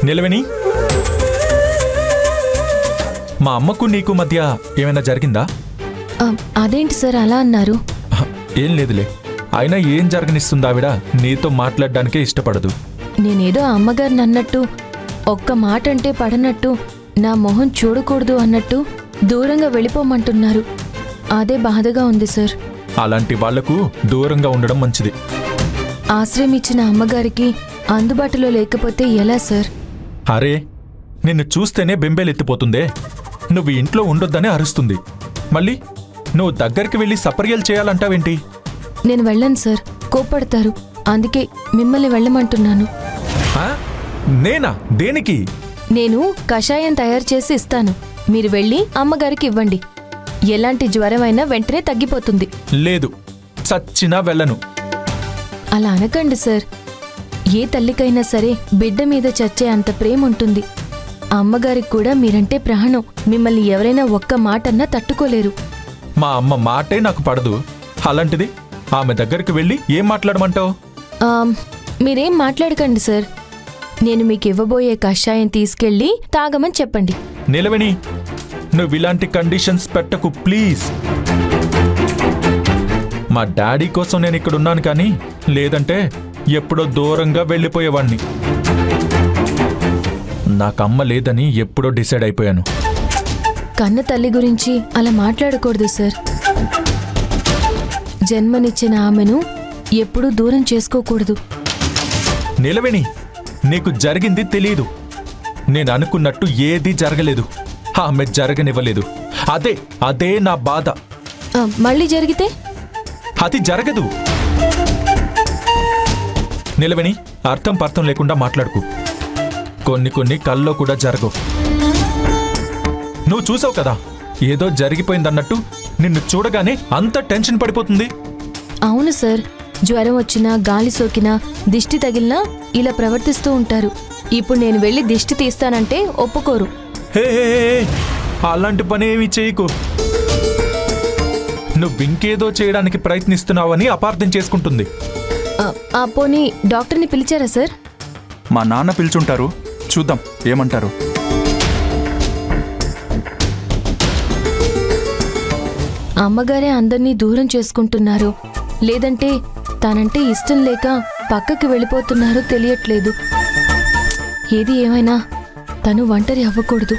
నిలవేణి, మా అమ్మకు నీకు మధ్య ఏమైనా జరిగిందా? అదేంటి సార్ అలా అన్నారు? ఏం లేదులే. అయినా ఏం జరగనిస్తుంది ఆవిడ? నీతో మాట్లాడడానికే ఇష్టపడదు. నేనేదో అమ్మగారిని అన్నట్టు, ఒక్క మాట అంటే పడనట్టు, నా మొహం చూడకూడదు అన్నట్టు దూరంగా వెళ్ళిపోమంటున్నారు. అదే బాధగా ఉంది సార్. అలాంటి వాళ్లకు దూరంగా ఉండడం మంచిది. ఆశ్రయం ఇచ్చిన అమ్మగారికి అందుబాటులో లేకపోతే ఎలా సార్? అరే, నిన్ను చూస్తేనే బెంబేలెత్తిపోతుందే. నువ్వు ఇంట్లో ఉండొద్దనే అరుస్తుంది. మళ్ళీ నువ్వు దగ్గరికి వెళ్ళి సపర్యలు చేయాలంటావేంటి? నేను వెళ్ళను సార్, కోప్పడతారు. అందుకే మిమ్మల్ని వెళ్ళమంటున్నాను. నేనా? దేనికి? నేను కషాయం తయారు చేసి ఇస్తాను. మీరు వెళ్ళి అమ్మగారికి ఇవ్వండి. ఎలాంటి జ్వరమైనా వెంటనే తగ్గిపోతుంది. లేదు, చచ్చినా వెళ్ళను. అలా అనకండి సార్. ఏ తల్లికైనా సరే బిడ్డ మీద చచ్చే అంత ప్రేమ ఉంటుంది. అమ్మగారికి కూడా మీరంటే ప్రాణం. మిమ్మల్ని ఎవరైనా ఒక్క మాటన్నా తట్టుకోలేరు. మా అమ్మ మాటే నాకు పడదు. అలాంటిది ఆమె దగ్గరికి వెళ్ళి ఏం మాట్లాడమంటావు? మీరేం మాట్లాడకండి సార్. నేను మీకు ఇవ్వబోయే కషాయం తీసుకెళ్ళి తాగమని చెప్పండి. నిలవేణి, నువ్వు ఇలాంటి కండిషన్స్ పెట్టకు ప్లీజ్. మా డాడీ కోసం నేను ఇక్కడున్నాను, కానీ లేదంటే ఎప్పుడో దూరంగా వెళ్ళిపోయేవాణ్ణి. నాకమ్మ లేదని ఎప్పుడో డిసైడ్ అయిపోయాను. కన్న తల్లి గురించి అలా మాట్లాడకూడదు సార్. జన్మనిచ్చిన ఆమెను ఎప్పుడూ దూరం చేసుకోకూడదు. నిలవేణి, నీకు జరిగింది తెలీదు. నేను అనుకున్నట్టు ఏదీ జరగలేదు. ఆమె జరగనివ్వలేదు. అదే నా బాధ. మళ్ళీ జరిగితే? అది జరగదు. నిలవేణి, అర్థం పర్థం లేకుండా మాట్లాడుకు. కొన్ని కల్లో కూడా జరగవు. నువ్వు చూసావు కదా, ఏదో జరిగిపోయిందన్నట్టు నిన్ను చూడగానే అంత టెన్షన్ పడిపోతుంది. అవును సార్, జ్వరం వచ్చినా, గాలి సోకినా, దిష్టి తగిలినా ఇలా ప్రవర్తిస్తూ ఉంటారు. ఇప్పుడు నేను వెళ్ళి దిష్టి తీస్తానంటే ఒప్పుకోరు. హే, అలాంటి పని ఏమీ చేయకు. నువ్వింకేదో చేయడానికి ప్రయత్నిస్తున్నావని అపార్థం చేసుకుంటుంది. పోనీ డాక్టర్ని పిలిచారా సార్? మా నాన్న పిలుచుంటారు, చూద్దాం ఏమంటారు. అమ్మగారే అందర్నీ దూరం చేసుకుంటున్నారు, లేదంటే తనంటే ఇష్టం లేక పక్కకి వెళ్ళిపోతున్నారో తెలియట్లేదు. ఏది ఏమైనా తను ఒంటరి అవ్వకూడదు.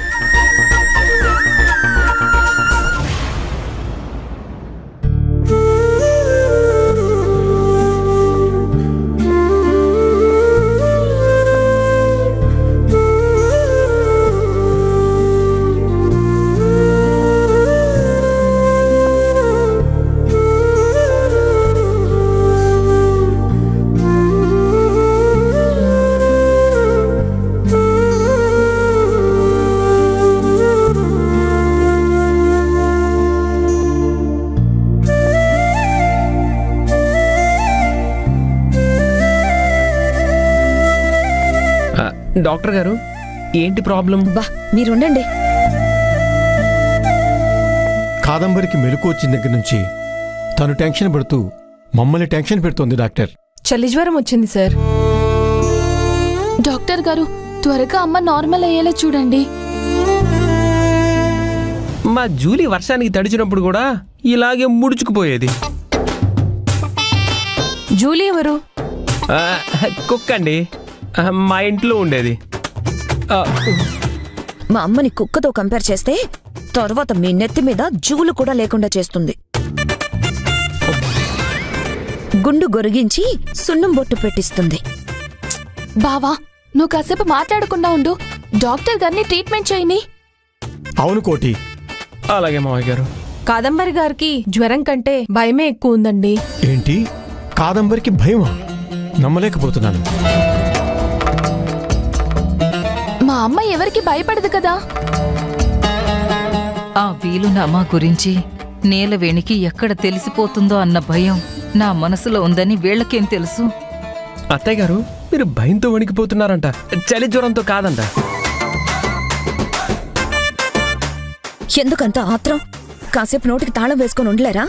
డాక్టర్ గారు, ఏంటి ప్రాబ్లం? మీరుండండి. కాదంబరికి మెలకు వచ్చిన దగ్గర నుంచి తను టెన్షన్ పడుతూ మమ్మల్ని టెన్షన్ పెడుతోంది డాక్టర్. చలి జ్వరం వచ్చింది సార్. డాక్టర్ గారు, త్వరగా అమ్మ నార్మల్ అయ్యేలా చూడండి. మా జూలీ వర్షానికి తడిచినప్పుడు కూడా ఇలాగే ముడుచుకుపోయేది. జూలీ ఎవరు? కుక్క అండి, మా ఇంట్లో ఉండేది. మా అమ్మని కుక్కతో కంపేర్ చేస్తే తర్వాత మీ నెత్తి మీద జూలు కూడా లేకుండా చేస్తుంది. గుండు గొరిగించి సున్నం బొట్టు పెట్టిస్తుంది. బావా, నువ్వు కాసేపు మాట్లాడకుండా ఉండు. డాక్టర్ గారిని ట్రీట్మెంట్ చేయని. అవును కోటి. అలాగే మావయ్య గారు. కాదంబరి గారికి జ్వరం కంటే భయమే ఎక్కువ ఉందండి. ఏంటి? కాదంబరికి భయమా? నమ్మలేకపోతున్నాను. మా అమ్మ ఎవరికి భయపడదు కదా. ఆ వీలునామా గురించి నీలవేణికి ఎక్కడ తెలిసిపోతుందో అన్న భయం నా మనసులో ఉందని వీళ్ళకేం తెలుసు? అత్తయ్య గారు, మీరు భయంతో వణికిపోతున్నారంట, చలి జ్వరంతో కాదంట. ఎందుకంత ఆత్రం? కాసేపు నోటికి తాళం వేసుకొని ఉండలేరా?